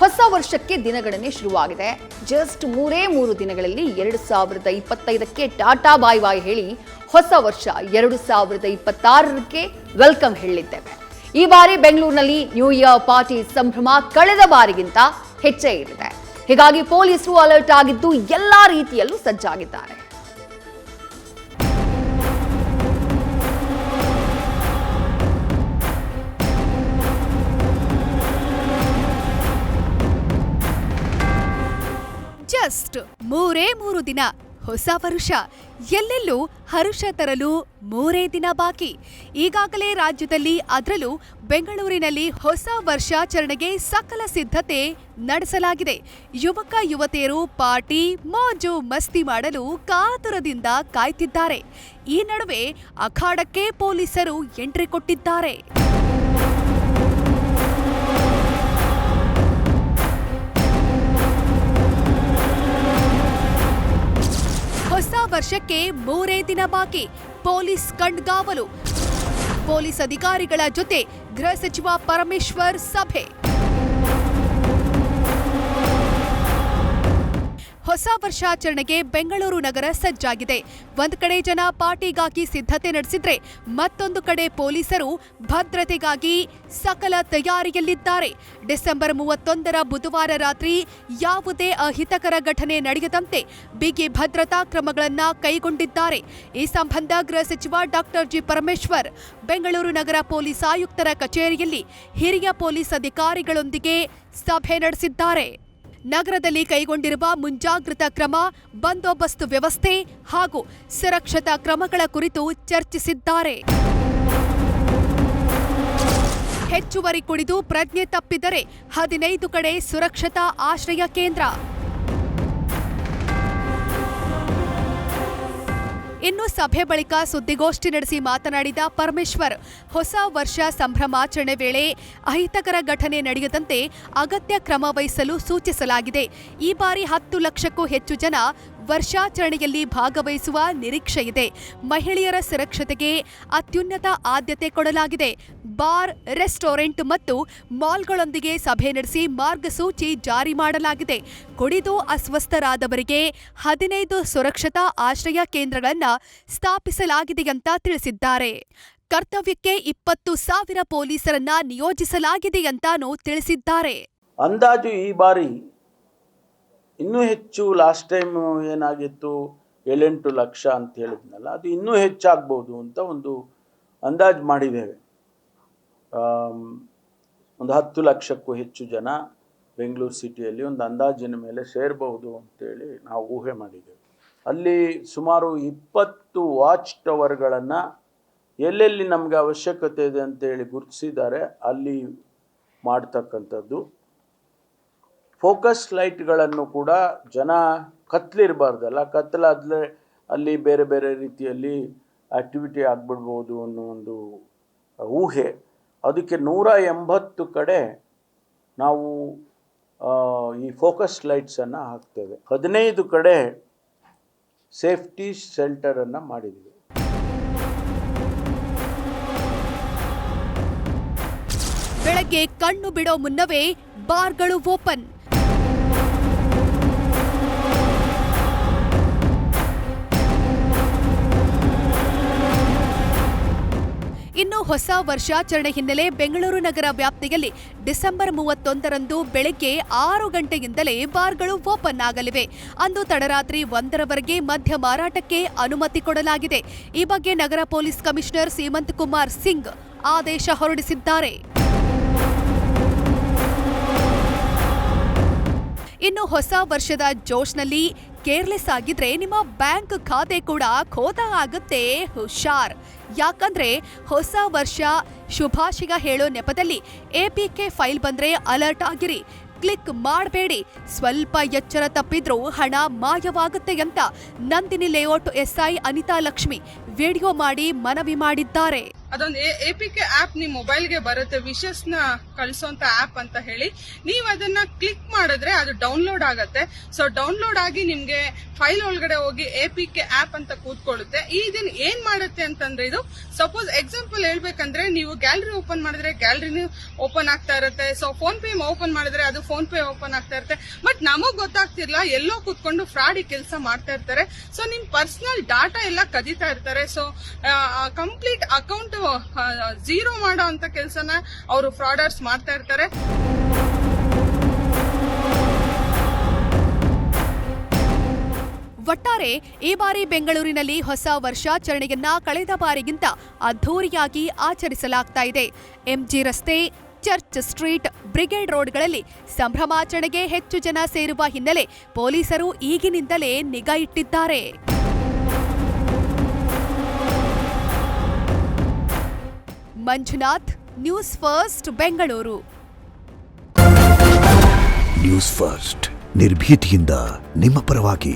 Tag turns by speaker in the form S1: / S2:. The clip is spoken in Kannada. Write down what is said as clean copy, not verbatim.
S1: ಹೊಸ ವರ್ಷಕ್ಕೆ ದಿನಗಣನೆ ಶುರುವಾಗಿದೆ. ಜಸ್ಟ್ 3 ದಿನಗಳಲ್ಲಿ 2025ಕ್ಕೆ ಟಾಟಾ ಬಾಯ್ ಬಾಯ್ ಹೇಳಿ ಹೊಸ ವರ್ಷ 2026ಕ್ಕೆ ವೆಲ್ಕಮ್ ಹೇಳಿದ್ದೇವೆ. ಈ ಬಾರಿ ಬೆಂಗಳೂರಿನಲ್ಲಿ ನ್ಯೂ ಇಯರ್ ಪಾರ್ಟಿ ಸಂಭ್ರಮ ಕಳೆದ ಬಾರಿಗಿಂತ ಹೆಚ್ಚೇ ಇರಿದೆ. ಹೀಗಾಗಿ ಪೊಲೀಸರು ಅಲರ್ಟ್ ಆಗಿದ್ದು ಎಲ್ಲಾ ರೀತಿಯಲ್ಲೂ ಸಜ್ಜಾಗಿದ್ದಾರೆ.
S2: ಜಸ್ಟ್ 3 ದಿನ ಹೊಸ ವರುಷ, ಎಲ್ಲೆಲ್ಲೂ ಹರುಷ ತರಲು 3 ದಿನ ಬಾಕಿ. ಈಗಾಗಲೇ ರಾಜ್ಯದಲ್ಲಿ ಅದರಲ್ಲೂ ಬೆಂಗಳೂರಿನಲ್ಲಿ ಹೊಸ ವರ್ಷಾಚರಣೆಗೆ ಸಕಲ ಸಿದ್ಧತೆ ನಡೆಸಲಾಗಿದೆ. ಯುವಕ ಯುವತಿಯರು ಪಾರ್ಟಿ ಮೋಜು ಮಸ್ತಿ ಮಾಡಲು ಕಾತುರದಿಂದ ಕಾಯ್ತಿದ್ದಾರೆ. ಈ ನಡುವೆ ಅಖಾಡಕ್ಕೆ ಪೊಲೀಸರು ಎಂಟ್ರಿ ಕೊಟ್ಟಿದ್ದಾರೆ. ಹೊಸ ವರ್ಷಕ್ಕೆ 3 ದಿನ ಬಾಕಿ, ಪೊಲೀಸ್ ಕಣ್ಗಾವಲು. ಪೊಲೀಸ್ ಅಧಿಕಾರಿಗಳ ಜೊತೆ ಗೃಹ ಸಚಿವ ಪರಮೇಶ್ವರ್ ಸಭೆ. ಹೊಸ ವರ್ಷಾಚರಣೆಗೆ ಬೆಂಗಳೂರು ನಗರ ಸಜ್ಜಾಗಿದೆ. ಒಂದ್ ಕಡೆ ಜನ ಪಾರ್ಟಿಗಾಗಿ ಸಿದ್ಧತೆ ನಡೆಸಿದ್ರೆ, ಮತ್ತೊಂದು ಕಡೆ ಪೊಲೀಸರು ಭದ್ರತೆಗಾಗಿ ಸಕಲ ತಯಾರಿಯಲ್ಲಿದ್ದಾರೆ. ಡಿಸೆಂಬರ್ 31ರ ಬುಧವಾರ ರಾತ್ರಿ ಯಾವುದೇ ಅಹಿತಕರ ಘಟನೆ ನಡೆಯದಂತೆ ಬಿಗಿ ಭದ್ರತಾ ಕ್ರಮಗಳನ್ನು ಕೈಗೊಂಡಿದ್ದಾರೆ. ಈ ಸಂಬಂಧ ಗೃಹ ಸಚಿವ ಡಾಕ್ಟರ್ ಜಿ ಪರಮೇಶ್ವರ್ ಬೆಂಗಳೂರು ನಗರ ಪೊಲೀಸ್ ಆಯುಕ್ತರ ಕಚೇರಿಯಲ್ಲಿ ಹಿರಿಯ ಪೊಲೀಸ್ ಅಧಿಕಾರಿಗಳೊಂದಿಗೆ ಸಭೆ ನಡೆಸಿದ್ದಾರೆ. ನಗರದಲ್ಲಿ ಕೈಗೊಂಡಿರುವ ಮುಂಜಾಗ್ರತಾ ಕ್ರಮ, ಬಂದೋಬಸ್ತ್ ವ್ಯವಸ್ಥೆ ಹಾಗೂ ಸುರಕ್ಷತಾ ಕ್ರಮಗಳ ಕುರಿತು ಚರ್ಚಿಸಿದ್ದಾರೆ. ಹೆಚ್ಚುವರಿ ಕುಡಿದು ಪ್ರಜ್ಞೆ ತಪ್ಪಿದರೆ 15 ಕಡೆ ಸುರಕ್ಷತಾ ಆಶ್ರಯ ಕೇಂದ್ರ. ಇನ್ನು ಸಭೆ ಬಳಿಕ ಸುದ್ದಿಗೋಷ್ಠಿ ನಡೆಸಿ ಮಾತನಾಡಿದ ಪರಮೇಶ್ವರ್, ಹೊಸ ವರ್ಷ ಸಂಭ್ರಮಾಚರಣೆ ವೇಳೆ ಅಹಿತಕರ ಘಟನೆ ನಡೆಯದಂತೆ ಅಗತ್ಯ ಕ್ರಮ ವಹಿಸಲು ಸೂಚಿಸಲಾಗಿದೆ. ಈ ಬಾರಿ 10 ಲಕ್ಷಕ್ಕೂ ಹೆಚ್ಚು ಜನ ವರ್ಷಾಚರಣೆಯಲ್ಲಿ ಭಾಗವಹಿಸುವ ನಿರೀಕ್ಷೆ ಇದೆ. ಮಹಿಳೆಯರ ಸುರಕ್ಷತೆಗೆ ಅತ್ಯುನ್ನತ ಆದ್ಯತೆ ಕೊಡಲಾಗಿದೆ. ಬಾರ್, ರೆಸ್ಟೋರೆಂಟ್ ಮತ್ತು ಮಾಲ್ಗಳೊಂದಿಗೆ ಸಭೆ ನಡೆಸಿ ಮಾರ್ಗಸೂಚಿ ಜಾರಿ ಮಾಡಲಾಗಿದೆ. ಕುಡಿದು ಅಸ್ವಸ್ಥರಾದವರಿಗೆ 15 ಸುರಕ್ಷತಾ ಆಶ್ರಯ ಕೇಂದ್ರಗಳನ್ನು ಸ್ಥಾಪಿಸಲಾಗಿದೆ ಅಂತ ತಿಳಿಸಿದ್ದಾರೆ. ಕರ್ತವ್ಯಕ್ಕೆ 20,000 ಪೊಲೀಸರನ್ನ ನಿಯೋಜಿಸಲಾಗಿದೆ ಅಂತಾನೂ ತಿಳಿಸಿದ್ದಾರೆ.
S3: ಅಂದಾಜು ಈ ಬಾರಿ ಇನ್ನೂ ಹೆಚ್ಚು, ಲಾಸ್ಟ್ ಟೈಮ್ ಏನಾಗಿತ್ತು 7-8 ಲಕ್ಷ ಅಂತ ಹೇಳಿದ್ನಲ್ಲ, ಅದು ಇನ್ನೂ ಹೆಚ್ಚಾಗ್ಬೋದು ಅಂತ ಒಂದು ಅಂದಾಜು ಮಾಡಿದ್ದೇವೆ. ಒಂದು 10 ಲಕ್ಷಕ್ಕೂ ಹೆಚ್ಚು ಜನ ಬೆಂಗಳೂರು ಸಿಟಿಯಲ್ಲಿ ಒಂದು ಅಂದಾಜಿನ ಮೇಲೆ ಸೇರಬಹುದು ಅಂತೇಳಿ ನಾವು ಊಹೆ ಮಾಡಿದ್ದೇವೆ. ಅಲ್ಲಿ ಸುಮಾರು 20 ವಾಚ್ ಟವರ್ಗಳನ್ನು ಎಲ್ಲೆಲ್ಲಿ ನಮಗೆ ಅವಶ್ಯಕತೆ ಇದೆ ಅಂತೇಳಿ ಗುರುತಿಸಿದ್ದಾರೆ, ಅಲ್ಲಿ ಮಾಡ್ತಕ್ಕಂಥದ್ದು. ಫೋಕಸ್ ಲೈಟ್ಗಳನ್ನು ಕೂಡ ಜನ ಕತ್ಲಿರಬಾರ್ದಲ್ಲ, ಕತ್ತಲಾದರೆ ಅಲ್ಲಿ ಬೇರೆ ಬೇರೆ ರೀತಿಯಲ್ಲಿ ಆ್ಯಕ್ಟಿವಿಟಿ ಆಗಿಬಿಡ್ಬೋದು ಅನ್ನೋ ಒಂದು ಊಹೆ. ಅದಕ್ಕೆ 180 ಕಡೆ ನಾವು ಈ ಫೋಕಸ್ ಲೈಟ್ಸನ್ನು ಹಾಕ್ತೇವೆ. 15 ಕಡೆ ಸೇಫ್ಟಿ ಶೆಲ್ಟರನ್ನು ಮಾಡಿದ್ದೀವಿ.
S2: ಬೆಳಗ್ಗೆ ಕಣ್ಣು ಬಿಡೋ ಮುನ್ನವೇ ಬಾರ್ಗಳು ಓಪನ್. ಇನ್ನು ಹೊಸ ವರ್ಷಾಚರಣೆ ಹಿನ್ನೆಲೆ ಬೆಂಗಳೂರು ನಗರ ವ್ಯಾಪ್ತಿಯಲ್ಲಿ ಡಿಸೆಂಬರ್ 31ರಂದು ಬೆಳಗ್ಗೆ 6 ಗಂಟೆಯಿಂದಲೇ ಬಾರ್ಗಳು ಓಪನ್ ಆಗಲಿವೆ. ಅಂದು ತಡರಾತ್ರಿ 1ರವರೆಗೆ ಮದ್ಯ ಮಾರಾಟಕ್ಕೆ ಅನುಮತಿ ಕೊಡಲಾಗಿದೆ. ಈ ಬಗ್ಗೆ ನಗರ ಪೊಲೀಸ್ ಕಮಿಷನರ್ ಸೀಮಂತ್ ಕುಮಾರ್ ಸಿಂಗ್ ಆದೇಶ ಹೊರಡಿಸಿದ್ದಾರೆ. ಇನ್ನು ಹೊಸ ವರ್ಷದ ಜೋಶ್ನಲ್ಲಿ ಕೇರ್ಲೆಸ್ ಆಗಿದ್ರೆ ನಿಮ್ಮ ಬ್ಯಾಂಕ್ ಖಾತೆ ಕೂಡ ಖೋತ ಆಗುತ್ತೆ, ಹುಷಾರ್. ಯಾಕಂದ್ರೆ ಹೊಸ ವರ್ಷ ಶುಭಾಶಯ ಹೇಳೋ ನೆಪದಲ್ಲಿ APK ಫೈಲ್ ಬಂದ್ರೆ ಅಲರ್ಟ್ ಆಗಿರಿ. ಕ್ಲಿಕ್ ಮಾಡಬೇಡಿ. ಸ್ವಲ್ಪ ಎಚ್ಚರ ತಪ್ಪಿದ್ರೂ ಹಣ ಮಾಯವಾಗುತ್ತೆ ಅಂತ Nandini layout SI Anita Lakshmi video ಮಾಡಿ ಮನವಿ ಮಾಡಿದ್ದಾರೆ.
S4: ಅದೊಂದು APK ಆಪ್ ನಿಮ್ ಮೊಬೈಲ್ಗೆ ಬರುತ್ತೆ, ವಿಶಸ್ ನ ಕಳಿಸೋಂತ ಆಪ್ ಅಂತ ಹೇಳಿ. ನೀವು ಅದನ್ನ ಕ್ಲಿಕ್ ಮಾಡಿದ್ರೆ ಅದು ಡೌನ್ಲೋಡ್ ಆಗತ್ತೆ. ಸೊ ಡೌನ್ಲೋಡ್ ಆಗಿ ನಿಮ್ಗೆ ಫೈಲ್ ಒಳಗಡೆ ಹೋಗಿ APK ಆಪ್ ಅಂತ ಕೂತ್ಕೊಳ್ಳುತ್ತೆ. ಇದನ್ನ ಏನ್ ಮಾಡುತ್ತೆ ಅಂತಂದ್ರೆ, ಇದು ಸಪೋಸ್ ಎಕ್ಸಾಂಪಲ್ ಹೇಳ್ಬೇಕಂದ್ರೆ, ನೀವು ಗ್ಯಾಲರಿ ಓಪನ್ ಮಾಡಿದ್ರೆ ಗ್ಯಾಲರಿನೂ ಓಪನ್ ಆಗ್ತಾ ಇರುತ್ತೆ. ಸೊ ಫೋನ್ ಪೇ ಓಪನ್ ಮಾಡಿದ್ರೆ ಅದು ಫೋನ್ ಪೇ ಓಪನ್ ಆಗ್ತಾ ಇರುತ್ತೆ. ಬಟ್ ನಮಗ್ ಗೊತ್ತಾಗ್ತಿರ್ಲ, ಎಲ್ಲೋ ಕೂತ್ಕೊಂಡು ಫ್ರಾಡ್ ಕೆಲಸ ಮಾಡ್ತಾ ಇರ್ತಾರೆ. ಸೊ ನಿಮ್ ಪರ್ಸನಲ್ ಡಾಟಾ ಎಲ್ಲ ಕದೀತಾ ಇರ್ತಾರೆ. ಸೊ ಕಂಪ್ಲೀಟ್ ಅಕೌಂಟ್ ಝೀರೋ ಮಾಡೋ ಅಂತ ಕೆಲಸನ ಅವರು ಫ್ರಾಡರ್ಸ್ ಮಾಡ್ತಾ ಇರ್ತಾರೆ.
S2: ಒಟ್ಟಾರೆ ಈ ಬಾರಿ ಬೆಂಗಳೂರಿನಲ್ಲಿ ಹೊಸ ವರ್ಷಾಚರಣೆಯನ್ನ ಕಳೆದ ಬಾರಿಗಿಂತ ಅದ್ಧೂರಿಯಾಗಿ ಆಚರಿಸಲಾಗ್ತಾ ಇದೆ. MG ರಸ್ತೆ, ಚರ್ಚ್ ಸ್ಟ್ರೀಟ್, ಬ್ರಿಗೇಡ್ ರೋಡ್ಗಳಲ್ಲಿ ಸಂಭ್ರಮಾಚರಣೆಗೆ ಹೆಚ್ಚು ಜನ ಸೇರುವ ಹಿನ್ನೆಲೆ ಪೊಲೀಸರು ಈಗಿನಿಂದಲೇ ನಿಗಾ ಇಟ್ಟಿದ್ದಾರೆ. Manjunath, news first, Bengaluru.
S5: News first ನಿರ್ಭೀತಿಯಿಂದ ನಿಮ್ಮ ಪರವಾಗಿ.